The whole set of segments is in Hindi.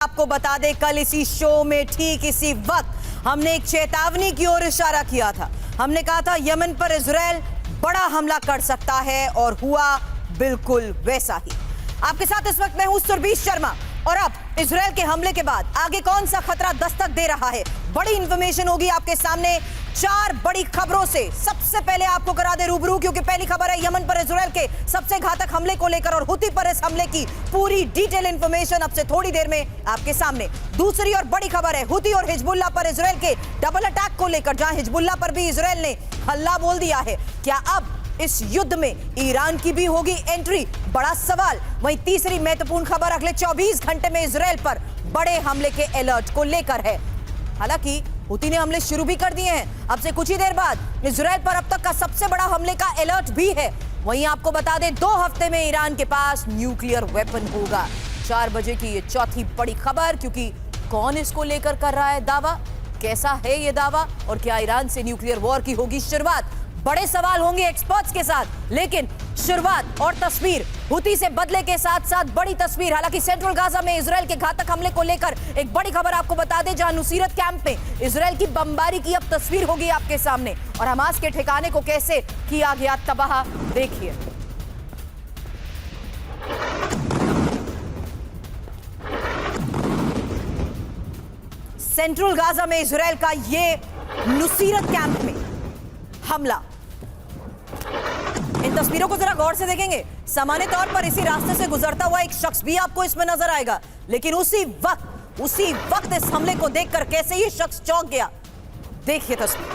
आपको बता दें, कल इसी शो में ठीक इसी वक्त हमने एक चेतावनी की ओर इशारा किया था। हमने कहा था यमन पर इजराइल बड़ा हमला कर सकता है और हुआ बिल्कुल वैसा ही। आपके साथ इस वक्त मैं हूं सुरभि शर्मा और अब इजराइल के हमले के बाद आगे कौन सा खतरा दस्तक दे रहा है, बड़ी इंफॉर्मेशन होगी आपके सामने। 4 बड़ी खबरों से सबसे पहले आपको करा दे रूबरू, क्योंकि पहली खबर है यमन पर इजराइल के सबसे घातक हमले को लेकर और हुती पर इस हमले की पूरी डिटेल इंफॉर्मेशन अब से थोड़ी देर में आपके सामने। दूसरी और बड़ी खबर है हुती और हिजबुल्लाह पर इजराइल के डबल अटैक को लेकर, जहां हिजबुल्लाह पर भी इजराइल ने हल्ला बोल दिया है। क्या अब इस युद्ध में ईरान की भी होगी एंट्री, बड़ा सवाल। वहीं तीसरी महत्वपूर्ण खबर अगले 24 घंटे में इजराइल पर बड़े हमले के अलर्ट को लेकर है। हालांकि हुती ने हमले शुरू भी कर दिए हैं। अब से कुछ ही देर बाद इजराइल पर अब तक का सबसे बड़ा हमले का अलर्ट भी है। वहीं आपको बता दें 2 हफ्ते में ईरान के पास न्यूक्लियर वेपन होगा। 4 बजे की ये चौथी बड़ी खबर, क्योंकि कौन इसको लेकर कर रहा है दावा, कैसा है ये दावा और क्या ईरान से न्यूक्लियर वॉर की होगी शुरुआत। बड़े सवाल होंगे एक्सपर्ट्स के साथ, लेकिन शुरुआत और तस्वीर हुती से बदले के साथ साथ बड़ी तस्वीर। हालांकि सेंट्रल गाजा में इजराइल के घातक हमले को लेकर एक बड़ी खबर आपको बता दें, जहां नुसीरत कैंप में इजराइल की बमबारी की अब तस्वीर होगी आपके सामने और हमास के ठिकाने को कैसे किया गया तबाह, देखिए। सेंट्रल गाजा में इजराइल का ये नुसीरत कैंप में हमला। इन तस्वीरों को जरा गौर से देखेंगे। सामान्य तौर पर इसी रास्ते से गुजरता हुआ एक शख्स भी आपको इसमें नजर आएगा, लेकिन उसी वक्त इस हमले को देखकर कैसे ये शख्स चौंक गया, देखिए तस्वीर।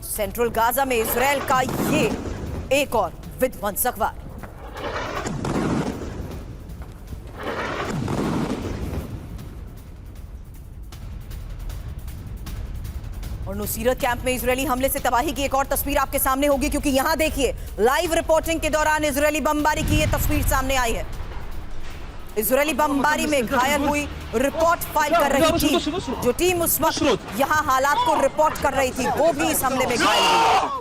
सेंट्रल गाजा में इजराइल का ये एक और विध्वंसक वार। और नुसीरत कैंप में इजरायली हमले से तबाही की एक और तस्वीर आपके सामने होगी, क्योंकि यहां देखिए लाइव रिपोर्टिंग के दौरान इजरायली बमबारी की यह तस्वीर सामने आई है। इजरायली बमबारी में घायल हुई रिपोर्ट फाइल कर रही थी जो टीम उस वक्त यहां हालात को रिपोर्ट कर रही थी, वो भी इस हमले में घायल हुई।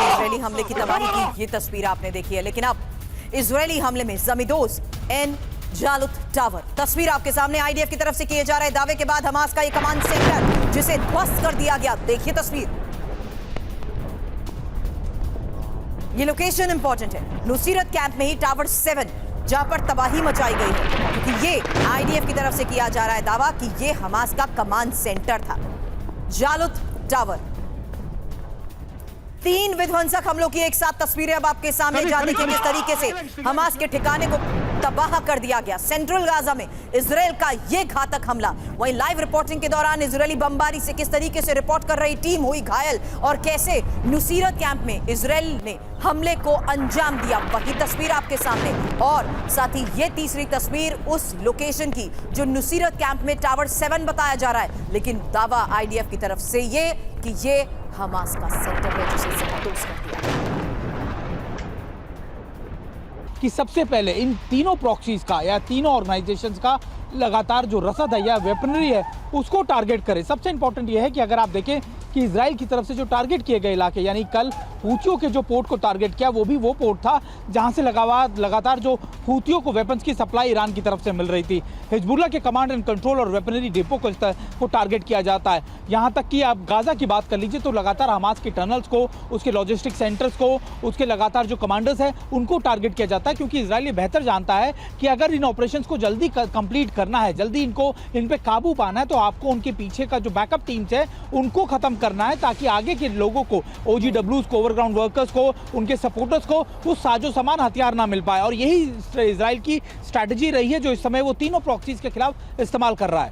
इजरायली हमले की तबाही की ये तस्वीर आपने देखी है, लेकिन अब इजरायली हमले में जमीदोज एन जालुत टावर तस्वीर आपके सामने आईडीएफ की तरफ से किए जा रहे दावे के बाद हमास का ये कमांड सेंटर जिसे ध्वस्त कर दिया गया, देखिए तस्वीर। ये लोकेशन इंपॉर्टेंट है, नुसीरत कैंप में ही टावर 7 जहां पर तबाही मचाई गई है, क्योंकि ये आईडीएफ की तरफ से किया जा रहा है दावा कि ये हमास का कमांड सेंटर था। जालुत टावर, 3 विध्वंसक हमलों की एक साथ तस्वीरें अब आपके सामने, जहां देखिए किस तरीके से हमास के ठिकाने को तबाह कर दिया गया। सेंट्रल गाजा में इजराइल का यह घातक हमला, वहीं लाइव रिपोर्टिंग के दौरान इजरायली बमबारी से किस तरीके से रिपोर्ट कर रही टीम हुई घायल और कैसे नुसीरत कैंप में इजराइल ने हमले को अंजाम दिया, वही तस्वीर आपके सामने। और साथ ही ये तीसरी तस्वीर उस लोकेशन की जो नुसीरत कैंप में टावर 7 बताया जा रहा है, लेकिन दावा आईडीएफ की तरफ से ये कि ये हमास का सेंटर है जिसे जबरदस्त कर दिया कि सबसे पहले इन तीनों प्रॉक्सीज का या तीनों ऑर्गेनाइजेशंस का लगातार जो रसद है या वेपनरी है उसको टारगेट करे। सबसे इंपॉर्टेंट ये है कि अगर आप देखें कि इजराइल की तरफ से जो टारगेट किए गए इलाके, यानी कल हूतियों के जो पोर्ट को टारगेट किया, वो भी वो पोर्ट था जहां से लगातार जो हूतियों को वेपन्स की सप्लाई ईरान की तरफ से मिल रही थी। हिजबुल्लाह के कमांड एंड कंट्रोल और वेपनरी डिपो को टारगेट किया जाता है। यहाँ तक कि आप गाजा की बात कर लीजिए तो लगातार हमास के टनल्स को, उसके लॉजिस्टिक सेंटर्स को, उसके लगातार जो कमांडर्स हैं उनको टारगेट किया जाता है, क्योंकि इजराइल बेहतर जानता है कि अगर इन ऑपरेशंस को जल्दी कंप्लीट करना है, जल्दी इन पे काबू पाना है, तो आपको उनके पीछे का जो बैकअप टीम्स है उनको खत्म करना है, ताकि आगे के लोगों को, ओजीडब्ल्यूज को, ओवरग्राउंड वर्कर्स को, उनके सपोर्टर्स को वो साजो सामान हथियार ना मिल पाए। और यही इजराइल की स्ट्रैटेजी रही है जो इस समय वो तीनों प्रॉक्सीज के खिलाफ इस्तेमाल कर रहा है।